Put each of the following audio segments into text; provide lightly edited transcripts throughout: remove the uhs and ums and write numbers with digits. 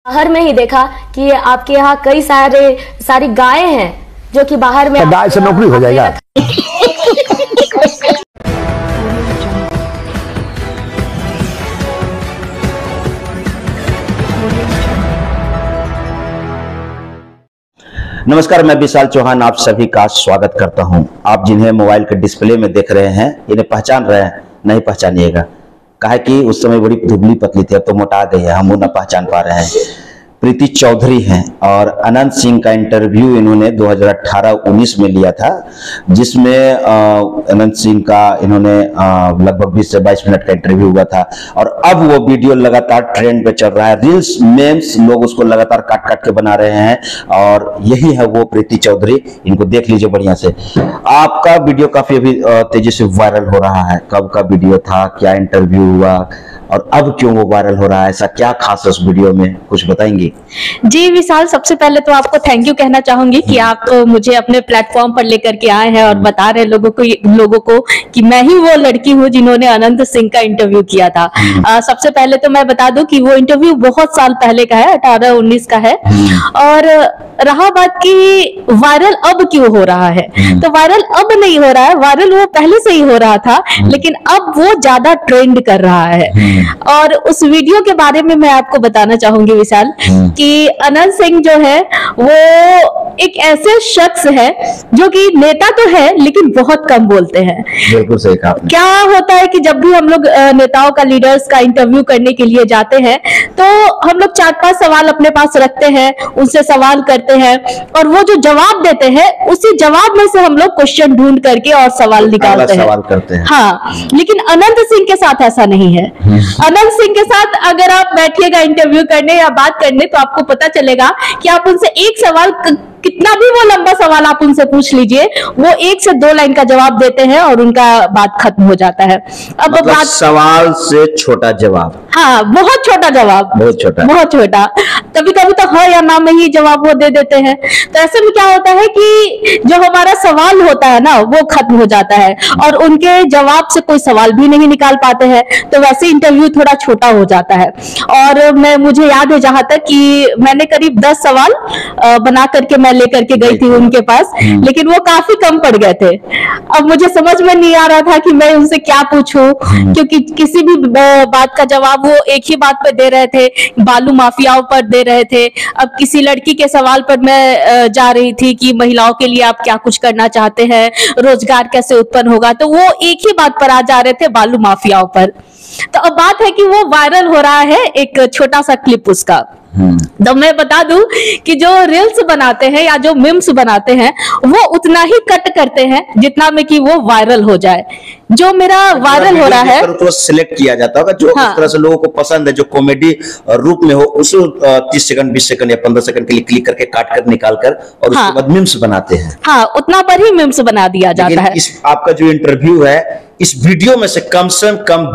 बाहर में ही देखा कि आपके यहाँ कई सारी गायें हैं जो कि बाहर में गाय से नौकरी हो जाएगा। नमस्कार, मैं विशाल चौहान आप सभी का स्वागत करता हूं। आप जिन्हें मोबाइल के डिस्प्ले में देख रहे हैं, इन्हें पहचान रहे हैं, नहीं पहचानिएगा। काहे कि उस समय बड़ी दुबली पतली थी, अब तो मोटा गई है, हम उन्हें पहचान पा रहे हैं। प्रीति चौधरी हैं और अनंत सिंह का इंटरव्यू इन्होंने 2018-19 में लिया था, जिसमें अनंत सिंह का इन्होंने लगभग 20 से 22 मिनट का इंटरव्यू हुआ था। और अब वो वीडियो लगातार ट्रेंड पे चल रहा है, रील्स मेम्स लोग उसको लगातार काट काट के बना रहे हैं। और यही है वो प्रीति चौधरी, इनको देख लीजिए बढ़िया से। आपका वीडियो काफी अभी तेजी से वायरल हो रहा है, कब का वीडियो था, क्या इंटरव्यू हुआ और अब क्यों वो वायरल हो रहा है, ऐसा क्या खास है उस वीडियो में, कुछ बताएंगी? जी विशाल, सबसे पहले तो आपको थैंक यू कहना चाहूंगी कि आप मुझे अपने प्लेटफॉर्म पर लेकर के आए हैं और बता रहे हैं लोगों को कि मैं ही वो लड़की हूँ जिन्होंने अनंत सिंह का इंटरव्यू किया था। सबसे पहले तो मैं बता दूं कि वो इंटरव्यू बहुत साल पहले का है, 18-19 का है। और रहा बात की वायरल अब क्यों हो रहा है, तो वायरल अब नहीं हो रहा है, वायरल वो पहले से ही हो रहा था, लेकिन अब वो ज्यादा ट्रेंड कर रहा है। और उस वीडियो के बारे में मैं आपको बताना चाहूंगी विशाल कि अनंत सिंह जो है वो एक ऐसे शख्स है जो कि नेता तो है लेकिन बहुत कम बोलते हैं। बिल्कुल सही कहा आपने। क्या होता है कि जब भी हम लोग नेताओं का, लीडर्स का इंटरव्यू करने के लिए जाते हैं तो हम लोग 4-5 सवाल अपने पास रखते हैं, उनसे सवाल करते हैं और वो जो जवाब देते हैं उसी जवाब में से हम लोग क्वेश्चन ढूंढ करके और सवाल निकालते हैं। हाँ, लेकिन अनंत सिंह के साथ ऐसा नहीं है। अनंत सिंह के साथ अगर आप बैठिएगा इंटरव्यू करने या बात करने तो आपको पता चलेगा कि आप उनसे एक सवाल, कितना भी वो लंबा सवाल आप उनसे पूछ लीजिए, वो 1 से 2 लाइन का जवाब देते हैं और उनका बात खत्म हो जाता है। अब मतलब बात सवाल से छोटा जवाब। हाँ, बहुत छोटा जवाब, बहुत छोटा। कभी कभी तो हाँ या ना में ही जवाब वो दे देते हैं। तो ऐसे में क्या होता है कि जो हमारा सवाल होता है ना वो खत्म हो जाता है और उनके जवाब से कोई सवाल भी नहीं निकाल पाते हैं, तो वैसे इंटरव्यू थोड़ा छोटा हो जाता है। और मुझे याद है जहां तक कि मैंने करीब 10 सवाल बना करके मैं लेकर के गई थी उनके पास, लेकिन वो काफी कम पड़ गए थे। अब मुझे समझ में नहीं आ रहा था कि मैं उनसे क्या पूछूं, क्योंकि किसी भी बात का जवाब वो एक ही बात पर दे रहे थे, बालू माफियाओं पर दे रहे थे। अब किसी लड़की के सवाल पर मैं जा रही थी कि महिलाओं के लिए आप क्या कुछ करना चाहते हैं, रोजगार कैसे उत्पन्न होगा, तो वो एक ही बात पर आ जा रहे थे, बालू माफियाओं पर। तो अब बात है कि वो वायरल हो रहा है एक छोटा सा क्लिप उसका। तो मैं बता दूं कि जो रील्स बनाते हैं या जो मीम्स बनाते हैं वो उतना ही कट करते हैं जितना में कि वो वायरल हो जाए। जो मेरा वायरल हो रहा है तो सिलेक्ट किया जाता होगा जो इस तरह से लोगों को पसंद है, जो कॉमेडी रूप में हो, उसे 30 सेकंड 20 सेकंड या 15 सेकंड के लिए क्लिक करके काट कर निकाल कर और उसके बाद मीम्स बनाते हैं। हाँ, उतना पर ही मीम्स बना दिया जाता है। इस आपका जो इंटरव्यू है, इस वीडियो में से कम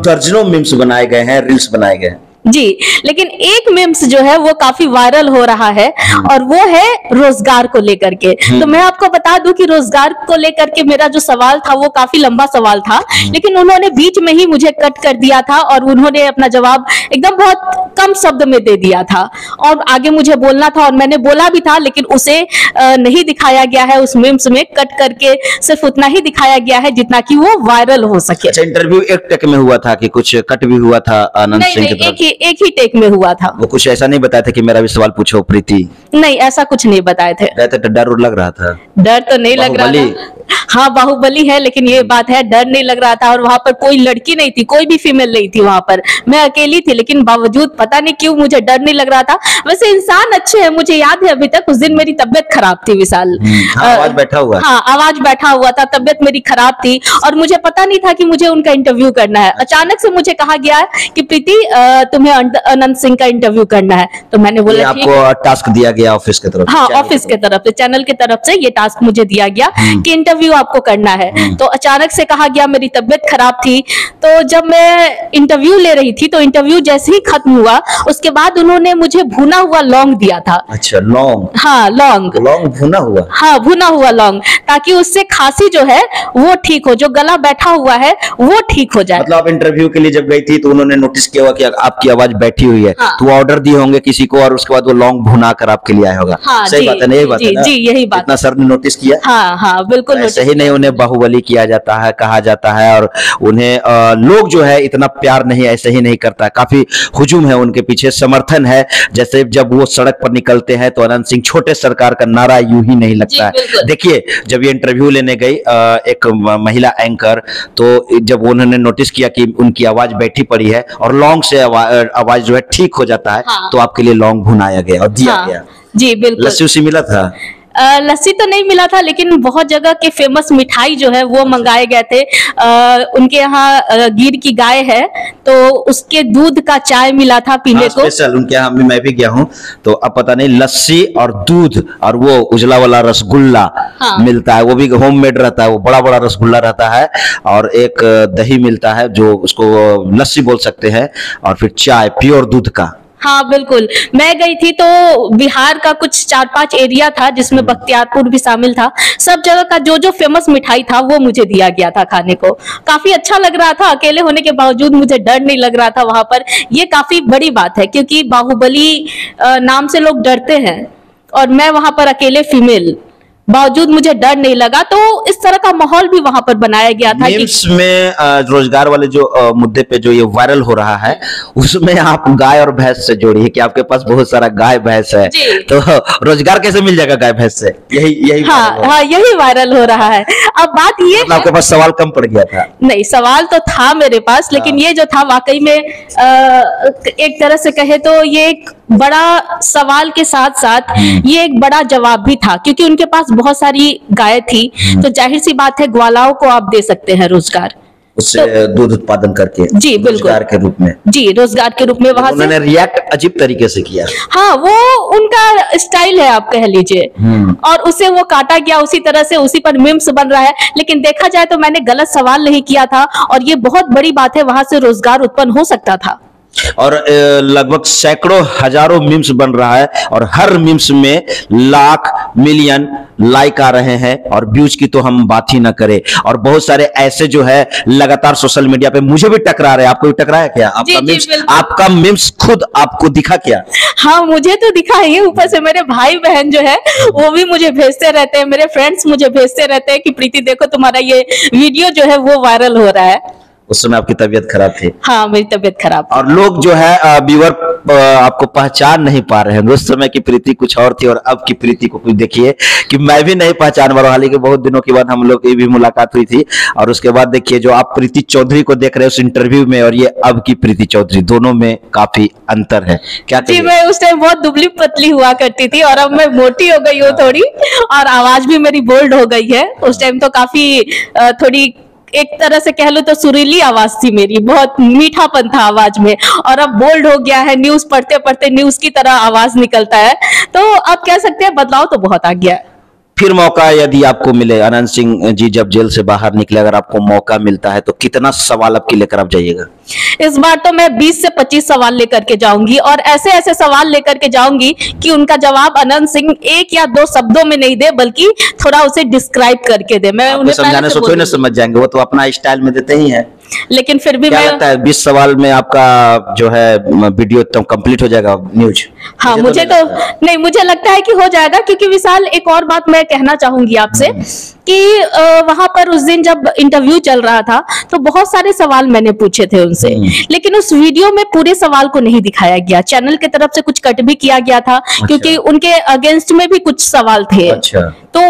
दर्जनों मीम्स बनाए गए हैं, रील्स बनाए गए हैं जी। लेकिन एक मीम्स जो है वो काफी वायरल हो रहा है और वो है रोजगार को लेकर के। तो मैं आपको बता दूं कि रोजगार को लेकर के मेरा जो सवाल था वो काफी लंबा सवाल था, लेकिन उन्होंने बीच में ही मुझे कट कर दिया था और उन्होंने अपना जवाब एकदम बहुत कम शब्द में दे दिया था और आगे मुझे बोलना था और मैंने बोला भी था, लेकिन उसे नहीं दिखाया गया है उस मीम्स में। कट करके सिर्फ उतना ही दिखाया गया है जितना कि वो वायरल हो सके। अच्छा, इंटरव्यू एक टेक में हुआ था कि कुछ कट भी हुआ था अनंत सिंह की तरफ? एक ही टेक में हुआ था। वो कुछ ऐसा नहीं बताया था कि मेरा भी सवाल पूछो प्रीति? नहीं, ऐसा कुछ नहीं बताए थे। तो डर लग रहा था? डर तो नहीं लग रहा था। हाँ, बाहुबली है, लेकिन ये बात है डर नहीं लग रहा था। और वहां पर कोई लड़की नहीं थी, कोई भी फीमेल नहीं थी वहां पर, मैं अकेली थी, लेकिन बावजूद पता नहीं क्यों मुझे डर नहीं लग रहा था। वैसे इंसान अच्छे हैं, मुझे याद है अभी तक। उस दिन मेरी तबियत खराब थी विशाल। आवाज बैठा हुआ? हाँ, आवाज बैठा हुआ था, तबियत मेरी खराब थी और मुझे पता नहीं था कि मुझे उनका इंटरव्यू करना है। अचानक से मुझे कहा गया कि प्रीति तुम्हें अनंत सिंह का इंटरव्यू करना है। तो मैंने बोला आपको टास्क दिया गया ऑफिस की तरफ? हाँ, ऑफिस की तरफ से, चैनल की तरफ से ये टास्क मुझे दिया गया कि इंटरव्यू इंटरव्यू आपको करना है। तो अचानक से कहा गया, मेरी तबीयत खराब थी, तो जब मैं इंटरव्यू ले रही थी तो इंटरव्यू जैसे ही खत्म हुआ उसके बाद उन्होंने मुझे भुना हुआ लौंग दिया था। अच्छा, लौंग? हाँ, लौंग भुना हुआ? हाँ, भुना हुआ लौंग, ताकि उससे खांसी जो है वो ठीक हो, जो गला बैठा हुआ है वो ठीक हो जाए। मतलब आप इंटरव्यू के लिए जब गई थी तो उन्होंने नोटिस किया होगा कि आपकी आवाज बैठी हुई है, हाँ। तो ऑर्डर दिए होंगे किसी को और उसके बाद वो लौंग भुना कर आपके लिए आया होगा। हाँ, सही बात है ना? यही बात है ना? जी, यही बात। इतना सर ने नोटिस किया? हाँ हाँ, बिल्कुल। ऐसे ही नहीं उन्हें बाहुबली किया जाता है, कहा जाता है, और उन्हें लोग जो है इतना प्यार नहीं ऐसे ही नहीं करता, काफी हुजूम है उनके पीछे, समर्थन है। जैसे जब वो सड़क पर निकलते हैं तो अनंत सिंह छोटे सरकार का नारा यूं ही नहीं लगता है। देखिए, जब ये इंटरव्यू लेने गई एक महिला एंकर, तो जब उन्होंने नोटिस किया कि उनकी आवाज बैठी पड़ी है और लौंग से आवाज जो है ठीक हो जाता है, हाँ। तो आपके लिए लौंग भुनाया गया और दिया गया। जी बिल्कुल। लस्सी उसी मिला था? लस्सी तो नहीं मिला था, लेकिन बहुत जगह के फेमस मिठाई जो है वो मंगाए गए थे। उनके यहाँ गिर की गाय है, तो उसके दूध का चाय मिला था पीने को। स्पेशल उनके यहाँ मैं भी गया हूँ, तो अब पता नहीं, लस्सी और दूध और वो उजला वाला रसगुल्ला मिलता है, वो भी होममेड रहता है, वो बड़ा बड़ा रसगुल्ला रहता है, और एक दही मिलता है जो उसको लस्सी बोल सकते हैं, और फिर चाय प्योर दूध का। हाँ बिल्कुल, मैं गई थी तो बिहार का कुछ 4-5 एरिया था जिसमें बख्तियारपुर भी शामिल था। सब जगह का जो जो फेमस मिठाई था वो मुझे दिया गया था खाने को। काफी अच्छा लग रहा था, अकेले होने के बावजूद मुझे डर नहीं लग रहा था वहां पर। ये काफी बड़ी बात है, क्योंकि बाहुबली नाम से लोग डरते हैं, और मैं वहां पर अकेले फीमेल, बावजूद मुझे डर नहीं लगा। तो इस तरह का माहौल भी वहां पर बनाया गया था। मीम्स में रोजगार वाले जो मुद्दे पे जो ये वायरल हो रहा है, उसमें आप गाय और भैंस से जोड़ी है कि आपके पास बहुत सारा गाय भैंस है, तो रोजगार कैसे मिल जाएगा गाय भैंस से? यही हाँ, यही वायरल हो रहा है। अब बात ये मतलब आपके पास सवाल कम पड़ गया था? नहीं, सवाल तो था मेरे पास, लेकिन ये जो था वाकई में एक तरह से कहे तो ये एक बड़ा सवाल के साथ साथ ये एक बड़ा जवाब भी था, क्योंकि उनके पास बहुत सारी गाय थी, तो जाहिर सी बात है ग्वालाओं को आप दे सकते हैं रोजगार, उससे तो, दूध उत्पादन करके। जी बिल्कुल, रोजगार के रूप में। जी, रोजगार के रूप में वहां से उन्होंने रिएक्ट अजीब तरीके से किया। हाँ, वो उनका स्टाइल है, आप कह लीजिए, और उसे वो काटा गया उसी तरह से, उसी पर मीम्स बन रहा है। लेकिन देखा जाए तो मैंने गलत सवाल नहीं किया था, और ये बहुत बड़ी बात है, वहां से रोजगार उत्पन्न हो सकता था। और लगभग सैकड़ों हजारों मीम्स बन रहा है, और हर मीम्स में लाख मिलियन लाइक आ रहे हैं, और व्यूज की तो हम बात ही ना करें। और बहुत सारे ऐसे जो है लगातार सोशल मीडिया पे मुझे भी टकरा रहे हैं। आपको भी टकराया क्या? आपका मीम्स खुद आपको दिखा क्या? हाँ, मुझे तो दिखा ही, ऊपर से मेरे भाई बहन जो है वो भी मुझे भेजते रहते हैं, मेरे फ्रेंड्स मुझे भेजते रहते हैं कि प्रीति देखो तुम्हारा ये वीडियो जो है वो वायरल हो रहा है। उस समय आपकी तबीयत खराब थी? हाँ, मेरी तबीयत खराब। और लोग जो है व्यूअर आपको पहचान नहीं पा रहे हैं। उस समय की प्रीति कुछ और थी, और अब की प्रीति को कुछ देखिए कि मैं भी नहीं पहचान पा रहा हूं। हालांकि बहुत दिनों के बाद हम लोग की भी मुलाकात हुई थी, और उसके बाद देखिए जो आप प्रीति चौधरी को देख रहे हैं उस इंटरव्यू में, और ये अब की प्रीति चौधरी, दोनों में काफी अंतर है। क्या जी, मैं उस टाइम बहुत दुबली पतली हुआ करती थी, और अब मैं मोटी हो गई हूँ थोड़ी, और आवाज भी मेरी बोल्ड हो गई है। उस टाइम तो काफी थोड़ी एक तरह से कह लो तो सुरीली आवाज थी मेरी, बहुत मीठापन था आवाज में, और अब बोल्ड हो गया है, न्यूज पढ़ते पढ़ते न्यूज की तरह आवाज निकलता है। तो आप कह सकते हैं बदलाव तो बहुत आ गया है। फिर मौका यदि आपको मिले, अनंत सिंह जी जब जेल से बाहर निकले, अगर आपको मौका मिलता है तो कितना सवाल आपके लेकर आप जाइएगा? इस बार तो मैं 20 से 25 सवाल लेकर के जाऊंगी, और ऐसे ऐसे सवाल लेकर के जाऊंगी कि उनका जवाब अनंत सिंह 1 या 2 शब्दों में नहीं दे, बल्कि थोड़ा उसे डिस्क्राइब करके दे। मैं उन्हें समझाने से थोड़ी ना समझ जाएंगे, वो तो अपना स्टाइल में देते ही है। लेकिन फिर भी क्या लगता है 20 सवाल में आपका जो है वीडियो तो कंप्लीट हो जाएगा न्यूज? हाँ, मुझे तो नहीं, मुझे लगता है कि हो जाएगा, क्योंकि विशाल एक और बात मैं कहना चाहूंगी आपसे कि वहां पर उस दिन जब इंटरव्यू चल रहा था तो बहुत सारे सवाल मैंने पूछे थे उनसे, लेकिन उस वीडियो में पूरे सवाल को नहीं दिखाया गया। चैनल की तरफ से कुछ कट भी किया गया था। अच्छा। क्योंकि उनके अगेंस्ट में भी कुछ सवाल थे। अच्छा। तो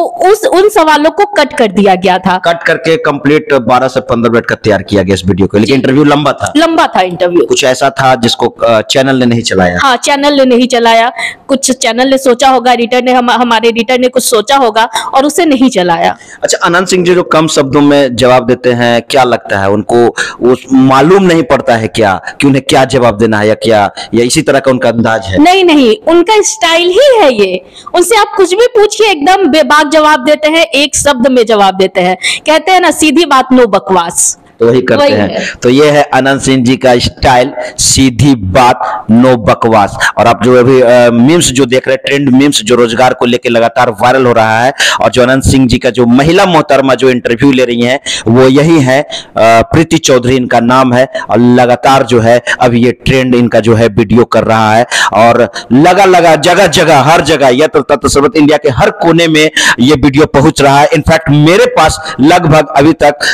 उन सवालों को कट कर दिया गया था। कट करके कंप्लीट 12 से 15 मिनट का तैयार किया गया इस वीडियो को, लेकिन इंटरव्यू लंबा था इंटरव्यू। कुछ ऐसा था जिसको चैनल ने नहीं चलाया। हाँ, चैनल ने नहीं चलाया। कुछ चैनल ने सोचा होगा, एडिटर ने हमारे एडिटर ने कुछ सोचा होगा और उसे नहीं चलाया। अच्छा, अनंत सिंह जी जो कम शब्दों में जवाब देते हैं, क्या लगता है उनको वो मालूम नहीं पड़ता है क्या कि उन्हें क्या जवाब देना है, या इसी तरह का उनका अंदाज है? नहीं, उनका स्टाइल ही है ये। उनसे आप कुछ भी पूछिए, एकदम बेबाक जवाब देते हैं, एक शब्द में जवाब देते हैं। कहते हैं ना, सीधी बात नो बकवास, तो वही करते हैं। तो ये है अनंत सिंह जी का स्टाइल, सीधी बात नो बकवास। और आप जो अभी मीम्स जो देख रहे हैं, ट्रेंड मीम्स जो रोजगार को लेकर लगातार वायरल हो रहा है, और जो अनंत सिंह जी का जो महिला मोहतरमा जो इंटरव्यू ले रही हैं वो यही है, प्रीति चौधरी इनका नाम है, और लगातार जो है अभी ये ट्रेंड इनका जो है वीडियो कर रहा है, और लगा जगह जगह हर जगह यत्र तत्र सर्वत्र इंडिया के हर कोने में ये वीडियो पहुंच रहा है। इनफैक्ट मेरे पास लगभग अभी तक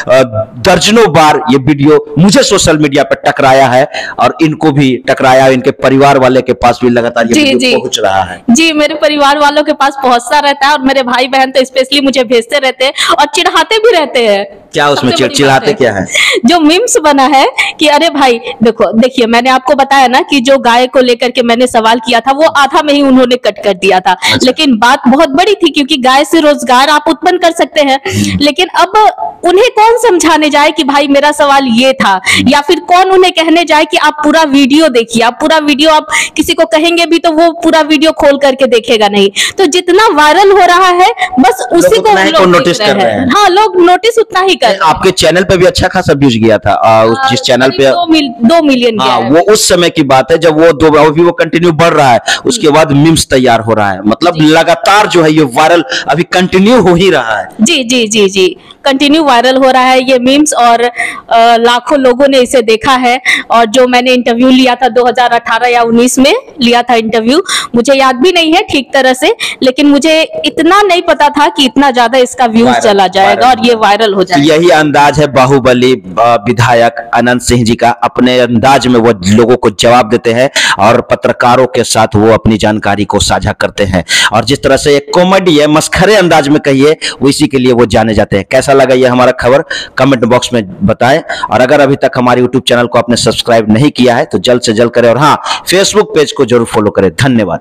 दर्जनों बार ये वीडियो मुझे सोशल मीडिया पर टकराया है, और इनको भी टकराया, इनके परिवार वाले के पास भी लगातार ये वीडियो पहुंच रहा है। जी, मेरे परिवार वालों के पास पहुंचता रहता है, और मेरे भाई बहन तो स्पेशली मुझे भेजते रहते हैं और चिढ़ाते भी रहते हैं। क्या उसमें चिढ़ाते क्या है? जो मीम्स बना है कि अरे भाई देखिए मैंने आपको बताया ना कि जो गाय को लेकर के मैंने सवाल किया था वो आधा में ही उन्होंने कट कर दिया था। अच्छा। लेकिन बात बहुत बड़ी थी, क्योंकि गाय से रोजगार आप उत्पन्न कर सकते हैं। लेकिन अब उन्हें कौन समझाने जाए कि भाई मेरा सवाल ये था, या फिर कौन उन्हें कहने जाए कि आप पूरा वीडियो देखिए। आप पूरा वीडियो, आप किसी को कहेंगे भी तो वो पूरा वीडियो खोल करके देखेगा नहीं। तो जितना वायरल हो रहा है बस उसी को लोग नोटिस कर रहे हैं। हाँ, लोग नोटिस उतना ही कर। आपके चैनल पे भी अच्छा खासा व्यूज गया था, जिस चैनल पे 2 मिलियन गया है। वो उस समय की बात है जब वो कंटिन्यू बढ़ रहा है, उसके बाद मीम्स तैयार हो रहा है। मतलब लगातार जो है ये वायरल अभी कंटिन्यू हो ही रहा है। जी, कंटिन्यू वायरल हो रहा है ये मीम्स, और लाखों लोगों ने इसे देखा है। और जो मैंने इंटरव्यू लिया था 2018 या 19 में लिया था इंटरव्यू, मुझे याद भी नहीं है ठीक तरह से, लेकिन मुझे इतना नहीं पता था कि इतना ज्यादा इसका व्यूज चला जाएगा और ये वायरल हो जाएगा। यही अंदाज है बाहुबली विधायक अनंत सिंह जी का। अपने अंदाज में वो लोगों को जवाब देते हैं और पत्रकारों के साथ वो अपनी जानकारी को साझा करते हैं, और जिस तरह से एक कॉमेडी है, मस्खरे अंदाज में कहिए, वो इसी के लिए वो जाने जाते हैं। कैसा लगा ये हमारा खबर कमेंट बॉक्स में बताएं, और अगर अभी तक हमारे यूट्यूब चैनल को आपने सब्सक्राइब नहीं किया है तो जल्द से जल्द करें, और हाँ, फेसबुक पेज को जरूर फॉलो करें। धन्यवाद।